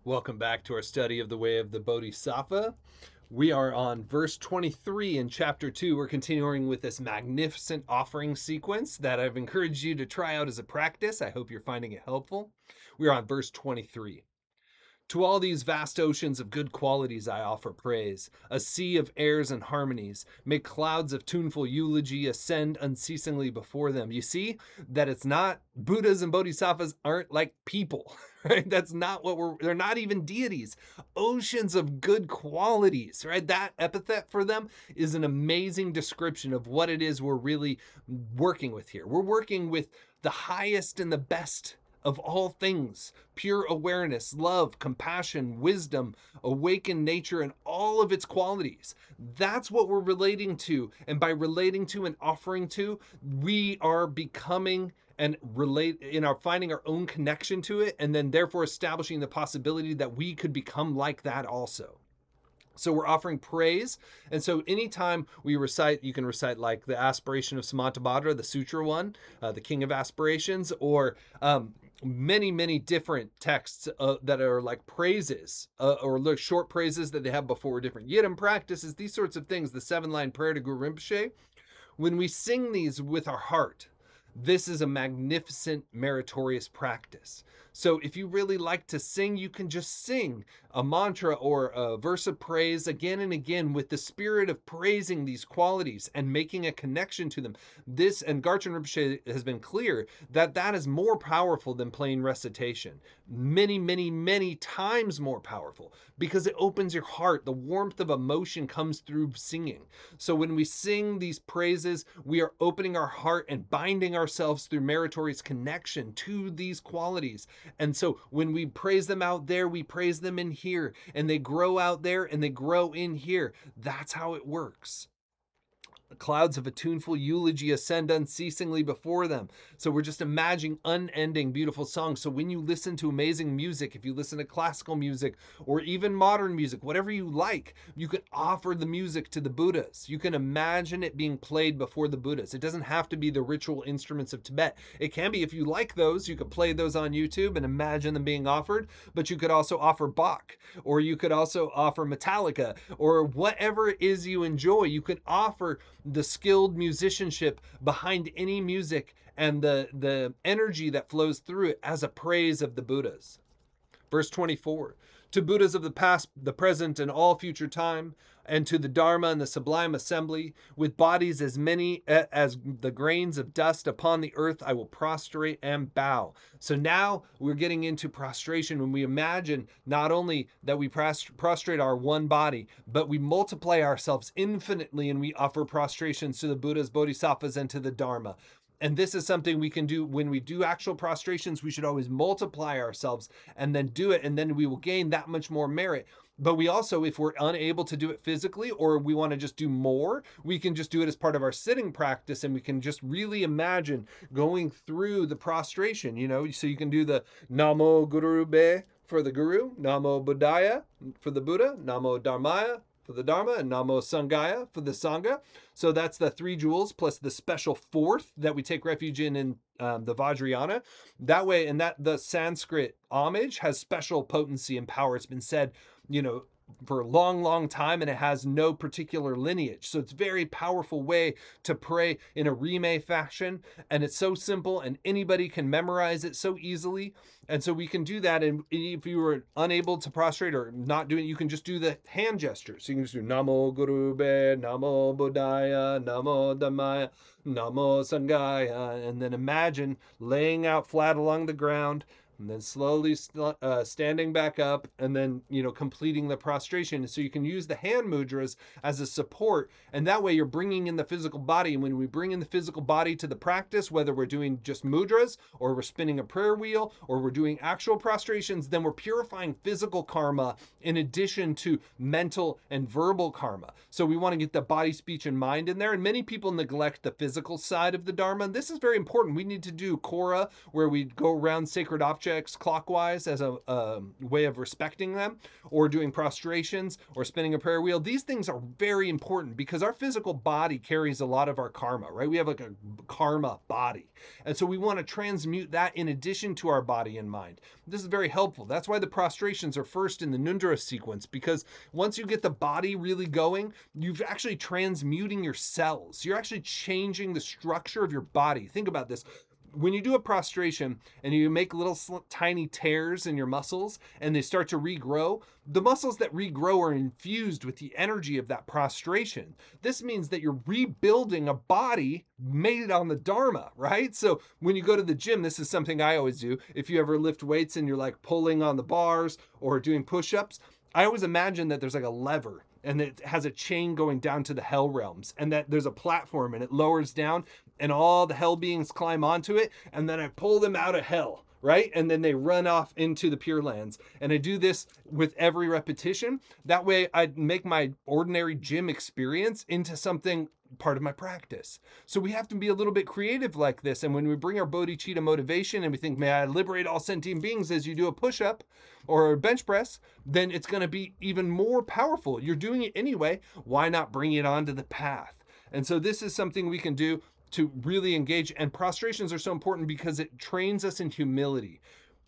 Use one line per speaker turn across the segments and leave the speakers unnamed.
Welcome back to our study of the way of the Bodhisattva. We are on verse 23 in chapter 2. We're continuing with this magnificent offering sequence that I've encouraged you to try out as a practice. I hope you're finding it helpful. We're on verse 23. To all these vast oceans of good qualities I offer praise, a sea of airs and harmonies. May clouds of tuneful eulogy ascend unceasingly before them. You see that it's not, Buddhas and Bodhisattvas aren't like people, right? That's not what they're not even deities. Oceans of good qualities, right? That epithet for them is an amazing description of what it is we're really working with here. We're working with the highest and the best of all things, pure awareness, love, compassion, wisdom, awakened nature, and all of its qualities. That's what we're relating to. And by relating to and offering to, we are becoming and finding our own connection to it, and then therefore establishing the possibility that we could become like that also. So we're offering praise. And so anytime we recite, you can recite like the aspiration of Śāntideva, the sutra one, the king of aspirations, or many different texts that are like praises or short praises that they have before different yidam practices, these sorts of things, the 7-line prayer to Guru Rinpoche. When we sing these with our heart, this is a magnificent meritorious practice. So if you really like to sing, you can just sing a mantra or a verse of praise again and again with the spirit of praising these qualities and making a connection to them. This, and Garchen Rinpoche has been clear, that is more powerful than plain recitation. Many times more powerful, because it opens your heart. The warmth of emotion comes through singing. So when we sing these praises, we are opening our heart and binding ourselves through meritorious connection to these qualities. And so when we praise them out there, we praise them in here, and they grow out there and they grow in here. That's how it works. The clouds of a tuneful eulogy ascend unceasingly before them. So we're just imagining unending beautiful songs. So when you listen to amazing music, if you listen to classical music or even modern music, whatever you like, you can offer the music to the Buddhas. You can imagine it being played before the Buddhas. It doesn't have to be the ritual instruments of Tibet. It can be, if you like those, you could play those on YouTube and imagine them being offered, but you could also offer Bach, or you could also offer Metallica, or whatever it is you enjoy. You can offer the skilled musicianship behind any music and the energy that flows through it as a praise of the Buddhas. Verse 24, to Buddhas of the past, the present, and all future time, and to the Dharma and the sublime assembly, with bodies as many as the grains of dust upon the earth, I will prostrate and bow. So now we're getting into prostration when we imagine not only that we prostrate our one body, but we multiply ourselves infinitely and we offer prostrations to the Buddhas, Bodhisattvas, and to the Dharma. And this is something we can do when we do actual prostrations. We should always multiply ourselves and then do it, and then we will gain that much more merit. But we also, if we're unable to do it physically, or we want to just do more, we can just do it as part of our sitting practice, and we can just really imagine going through the prostration, so you can do the Namo Guru Be for the Guru, Namo Buddhaya for the Buddha, Namo Dharmaya for the Dharma, and Namo Sanghaya for the Sangha. So that's the 3 jewels plus the special 4th that we take refuge in the Vajrayana. That way, and that the Sanskrit homage has special potency and power. It's been said, for a long time, and it has no particular lineage. So it's a very powerful way to pray in a rime fashion, and it's so simple, and anybody can memorize it so easily. And so we can do that, and if you were unable to prostrate or not doing it, you can just do the hand gestures. So you can just do Namo Guru Be, Namo Buddhaya, Namo Dhammaya, Namo Sanghaya, and then imagine laying out flat along the ground, and then slowly standing back up, and then, completing the prostration. So you can use the hand mudras as a support, and that way you're bringing in the physical body. And when we bring in the physical body to the practice, whether we're doing just mudras, or we're spinning a prayer wheel, or we're doing actual prostrations, then we're purifying physical karma in addition to mental and verbal karma. So we want to get the body, speech, and mind in there. And many people neglect the physical side of the Dharma. And this is very important. We need to do Kora, where we go around sacred objects objects clockwise as a way of respecting them, or doing prostrations, or spinning a prayer wheel. These things are very important because our physical body carries a lot of our karma, right? We have like a karma body. And so we want to transmute that in addition to our body and mind. This is very helpful. That's why the prostrations are first in the Nundra sequence, because once you get the body really going, you've actually transmuting your cells. You're actually changing the structure of your body. Think about this. When you do a prostration and you make little tiny tears in your muscles and they start to regrow, the muscles that regrow are infused with the energy of that prostration. This means that you're rebuilding a body made on the Dharma, right? So when you go to the gym, this is something I always do. If you ever lift weights and you're like pulling on the bars or doing push-ups, I always imagine that there's like a lever and it has a chain going down to the hell realms, and that there's a platform and it lowers down and all the hell beings climb onto it, and then I pull them out of hell, right? And then they run off into the Pure Lands. And I do this with every repetition. That way I make my ordinary gym experience into something part of my practice. So we have to be a little bit creative like this. And when we bring our bodhicitta motivation and we think, may I liberate all sentient beings as you do a push-up or a bench press, then it's going to be even more powerful. You're doing it anyway. Why not bring it onto the path? And so this is something we can do to really engage. And prostrations are so important because it trains us in humility.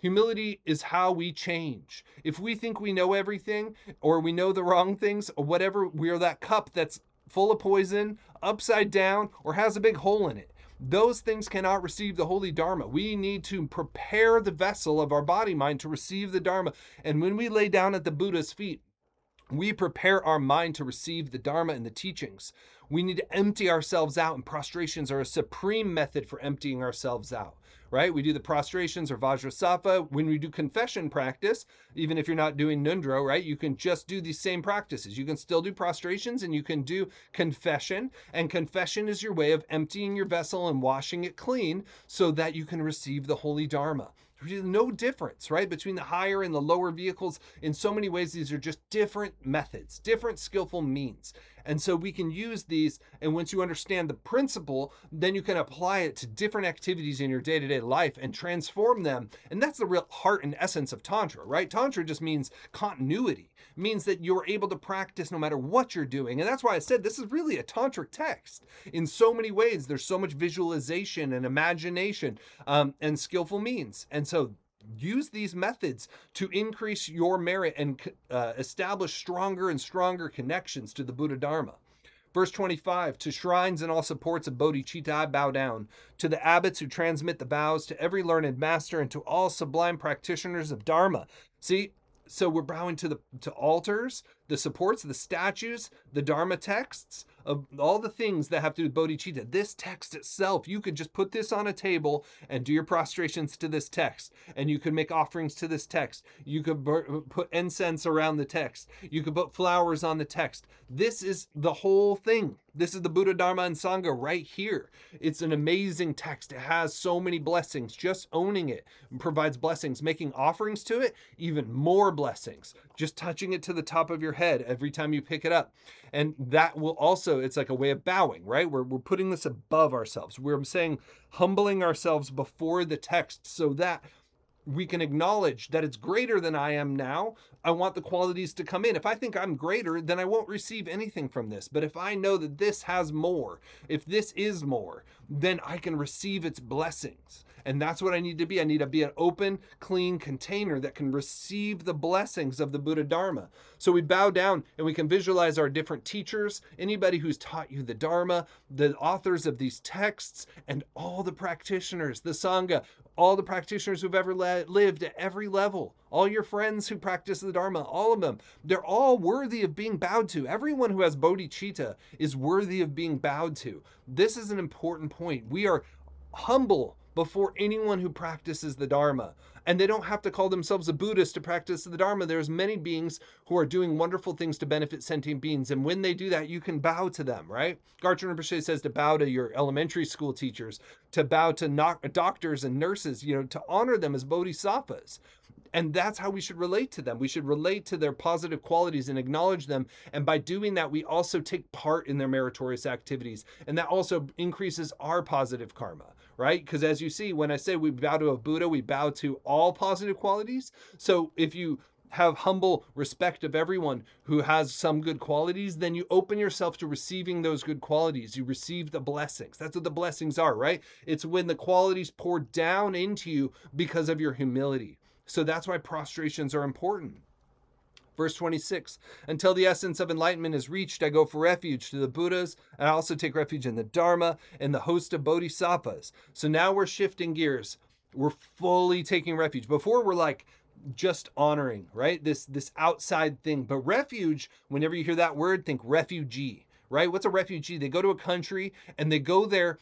Humility is how we change. If we think we know everything, or we know the wrong things, or whatever, we're that cup that's full of poison, upside down, or has a big hole in it. Those things cannot receive the holy Dharma. We need to prepare the vessel of our body mind to receive the Dharma. And when we lay down at the Buddha's feet, we prepare our mind to receive the Dharma and the teachings. We need to empty ourselves out, and prostrations are a supreme method for emptying ourselves out, right? We do the prostrations or Vajrasattva. When we do confession practice, even if you're not doing Nundra, right, you can just do these same practices. You can still do prostrations and you can do confession. And confession is your way of emptying your vessel and washing it clean so that you can receive the holy Dharma. There's no difference, right, between the higher and the lower vehicles. In so many ways, these are just different methods, different skillful means. And so we can use these, and once you understand the principle, then you can apply it to different activities in your day-to-day life and transform them. And that's the real heart and essence of Tantra, right? Tantra just means continuity. It means that you're able to practice no matter what you're doing. And that's why I said this is really a Tantric text. In so many ways, there's so much visualization and imagination and skillful means. And so use these methods to increase your merit and establish stronger and stronger connections to the Buddha Dharma. Verse 25, to shrines and all supports of bodhicitta I bow down, to the abbots who transmit the vows, to every learned master, and to all sublime practitioners of Dharma. See, so we're bowing to altars, the supports, the statues, the Dharma texts, of all the things that have to do with bodhicitta. This text itself, you could just put this on a table and do your prostrations to this text. And you could make offerings to this text. You could put incense around the text. You could put flowers on the text. This is the whole thing. This is the Buddha, Dharma, and Sangha right here. It's an amazing text. It has so many blessings. Just owning it provides blessings. Making offerings to it, even more blessings. Just touching it to the top of your head every time you pick it up. And that will also, it's like a way of bowing, right? We're putting this above ourselves. We're saying humbling ourselves before the text so that we can acknowledge that it's greater than I am now. I want the qualities to come in. If I think I'm greater, then I won't receive anything from this. But if I know that this has more, if this is more, then I can receive its blessings. And that's what I need to be. I need to be an open, clean container that can receive the blessings of the Buddha Dharma. So we bow down and we can visualize our different teachers, anybody who's taught you the Dharma, the authors of these texts, and all the practitioners, the Sangha, all the practitioners who've ever lived at every level, all your friends who practice the Dharma, all of them, they're all worthy of being bowed to. Everyone who has bodhicitta is worthy of being bowed to. This is an important point. We are humble before anyone who practices the Dharma. And they don't have to call themselves a Buddhist to practice the Dharma. There's many beings who are doing wonderful things to benefit sentient beings. And when they do that, you can bow to them, right? Garchen Rinpoche says to bow to your elementary school teachers, to bow to doctors and nurses, to honor them as bodhisattvas. And that's how we should relate to them. We should relate to their positive qualities and acknowledge them. And by doing that, we also take part in their meritorious activities. And that also increases our positive karma, right? Because as you see, when I say we bow to a Buddha, we bow to all positive qualities. So if you have humble respect of everyone who has some good qualities, then you open yourself to receiving those good qualities. You receive the blessings. That's what the blessings are, right? It's when the qualities pour down into you because of your humility. So that's why prostrations are important. Verse 26, until the essence of enlightenment is reached, I go for refuge to the Buddhas, and I also take refuge in the Dharma and the host of Bodhisattvas. So now we're shifting gears. We're fully taking refuge. Before we're like just honoring, right? This outside thing. But refuge, whenever you hear that word, think refugee, right? What's a refugee? They go to a country and they go there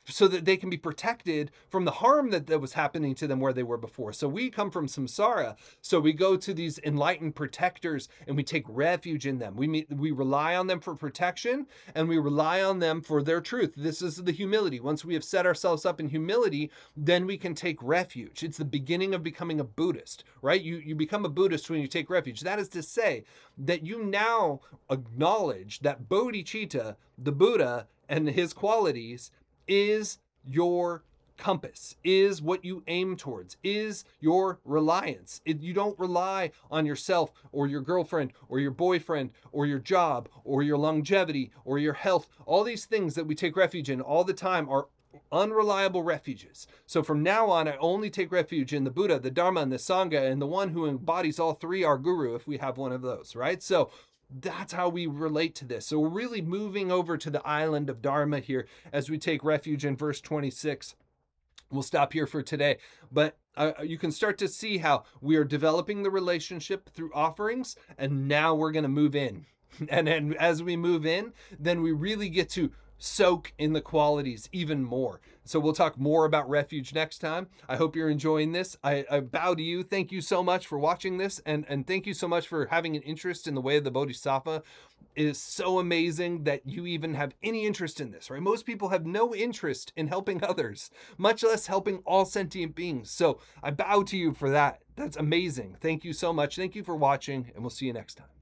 so that they can be protected from the harm that was happening to them where they were before. So we come from samsara, so we go to these enlightened protectors and we take refuge in them. We rely on them for protection, and we rely on them for their truth. This is the humility. Once we have set ourselves up in humility, then we can take refuge. It's the beginning of becoming a Buddhist, right? You become a Buddhist when you take refuge. That is to say that you now acknowledge that bodhicitta, the Buddha, and his qualities is your compass, is what you aim towards, is your reliance. You don't rely on yourself or your girlfriend or your boyfriend or your job or your longevity or your health. All these things that we take refuge in all the time are unreliable refuges. So from now on, I only take refuge in the Buddha, the Dharma, and the Sangha, and the one who embodies all three, our guru, if we have one of those, right? So that's how we relate to this. So we're really moving over to the island of Dharma here as we take refuge in verse 26. We'll stop here for today, but you can start to see how we are developing the relationship through offerings, and now we're going to move in. And as we move in, then we really get to soak in the qualities even more. So we'll talk more about refuge next time. I hope you're enjoying this. I bow to you. Thank you so much for watching this. And thank you so much for having an interest in the way of the Bodhisattva. It is so amazing that you even have any interest in this, right? Most people have no interest in helping others, much less helping all sentient beings. So I bow to you for that. That's amazing. Thank you so much. Thank you for watching, and we'll see you next time.